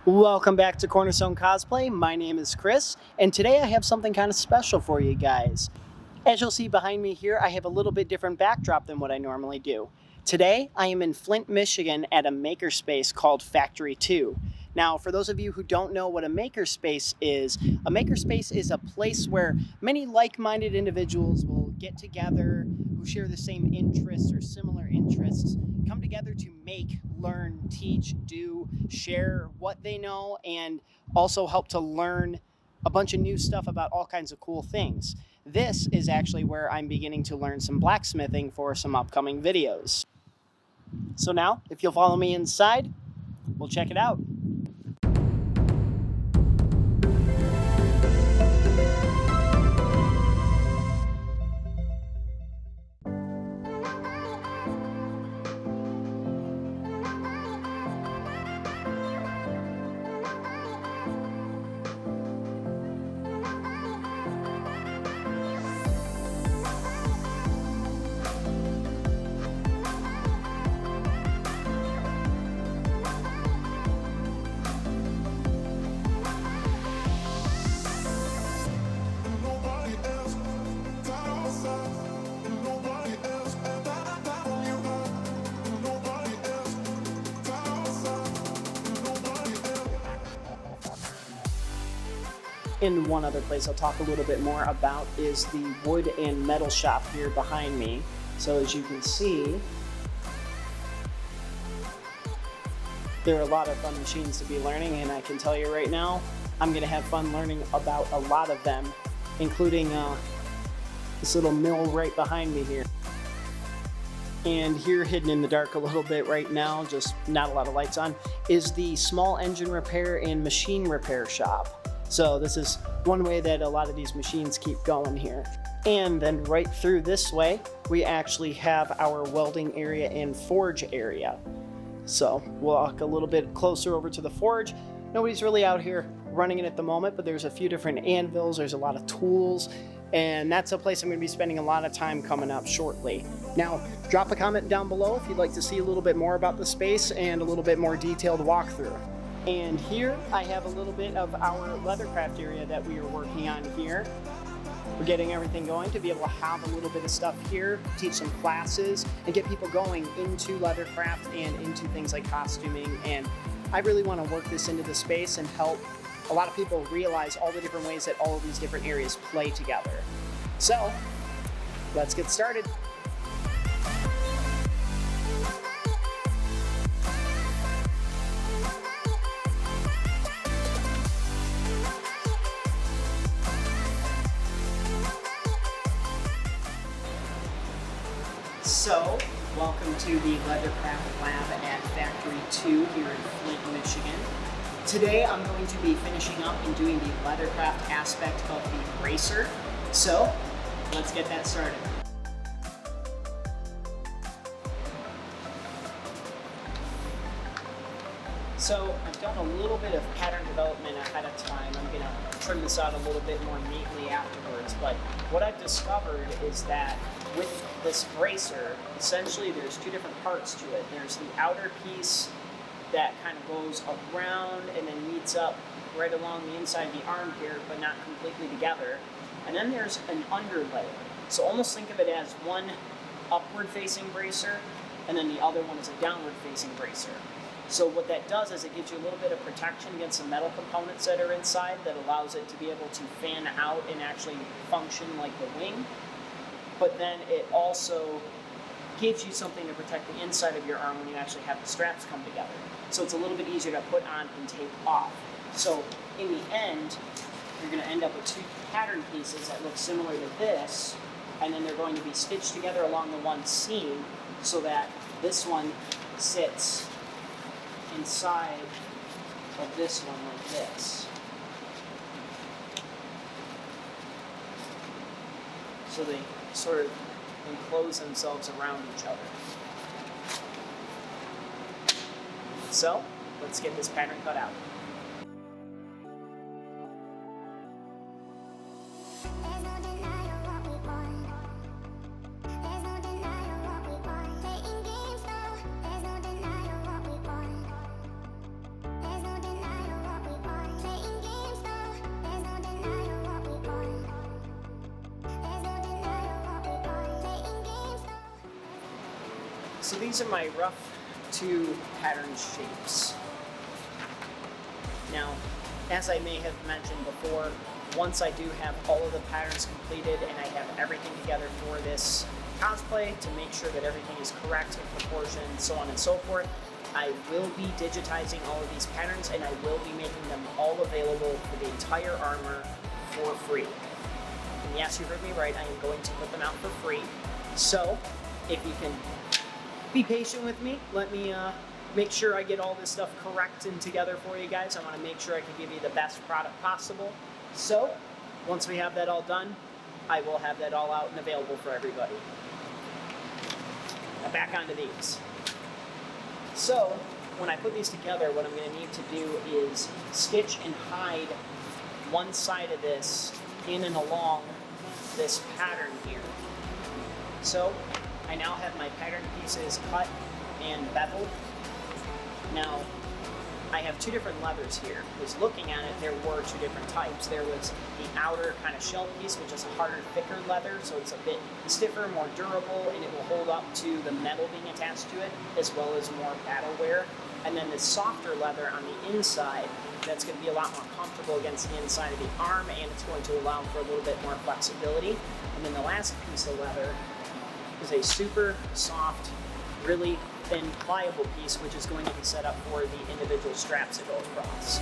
Welcome back to Cornerstone Cosplay. My name is Chris, and today I have something kind of special for you guys. As you'll see behind me here, I have a little bit different backdrop than what I normally do. Today, I am in Flint, Michigan at a makerspace called Factory 2. Now, for those of you who don't know what a makerspace is a place where many like-minded individuals will get together who share the same interests or similar interests, come together to make, learn, teach, do, share what they know, and also help to learn a bunch of new stuff about all kinds of cool things. This is actually where I'm beginning to learn some blacksmithing for some upcoming videos. So now, if you'll follow me inside, we'll check it out. And one other place I'll talk a little bit more about is the wood and metal shop here behind me. So as you can see, there are a lot of fun machines to be learning, and I can tell you right now, I'm going to have fun learning about a lot of them, including this little mill right behind me here. And here, hidden in the dark a little bit right now, just not a lot of lights on, is the small engine repair and machine repair shop. So this is one way that a lot of these machines keep going here. And then right through this way, we actually have our welding area and forge area. So we'll walk a little bit closer over to the forge. Nobody's really out here running it at the moment, but there's a few different anvils, there's a lot of tools, and that's a place I'm going to be spending a lot of time coming up shortly. Now, drop a comment down below if you'd like to see a little bit more about the space and a little bit more detailed walkthrough. And here I have a little bit of our leathercraft area that we are working on here. We're getting everything going to be able to have a little bit of stuff here, teach some classes, and get people going into leathercraft and into things like costuming. And I really want to work this into the space and help a lot of people realize all the different ways that all of these different areas play together. So, let's get started. So, welcome to the Leathercraft Lab at Factory 2 here in Flint, Michigan. Today I'm going to be finishing up and doing the leathercraft aspect of the bracer. So, let's get that started. So, I've done a little bit of pattern development ahead of time. I'm going to trim this out a little bit more neatly afterwards, but what I've discovered is that with this bracer, essentially there's two different parts to it. There's the outer piece that kind of goes around and then meets up right along the inside of the arm here, but not completely together. And then there's an underlay. So almost think of it as one upward-facing bracer, and then the other one is a downward-facing bracer. So what that does is it gives you a little bit of protection against the metal components that are inside that allows it to be able to fan out and actually function like the wing. But then it also gives you something to protect the inside of your arm when you actually have the straps come together. So it's a little bit easier to put on and take off. So in the end, you're going to end up with two pattern pieces that look similar to this, and then they're going to be stitched together along the one seam so that this one sits inside of this one like this. So they sort of enclose themselves around each other. So, let's get this pattern cut out. So these are my rough 2 pattern shapes. Now, as I may have mentioned before, once I do have all of the patterns completed and I have everything together for this cosplay to make sure that everything is correct in proportion, so on and so forth, I will be digitizing all of these patterns and I will be making them all available for the entire armor for free. And yes, you heard me right, I am going to put them out for free. So, if you can be patient with me, let me make sure I get all this stuff correct and together for you guys. I want to make sure I can give you the best product possible. So, once we have that all done, I will have that all out and available for everybody. Now back onto these. So, when I put these together, what I'm going to need to do is stitch and hide one side of this in and along this pattern here. So, I now have my pattern pieces cut and beveled. Now, I have 2 different leathers here. I was looking at it, there were 2 different types. There was the outer kind of shell piece, which is a harder, thicker leather, so it's a bit stiffer, more durable, and it will hold up to the metal being attached to it, as well as more battle wear. And then the softer leather on the inside, that's going to be a lot more comfortable against the inside of the arm, and it's going to allow for a little bit more flexibility. And then the last piece of leather is a super soft, really thin, pliable piece, which is going to be set up for the individual straps that go across.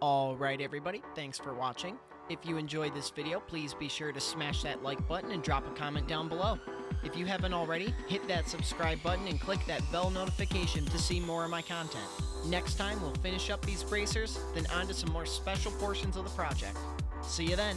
Alright everybody, thanks for watching. If you enjoyed this video, please be sure to smash that like button and drop a comment down below. If you haven't already, hit that subscribe button and click that bell notification to see more of my content. Next time we'll finish up these bracers, then on to some more special portions of the project. See you then!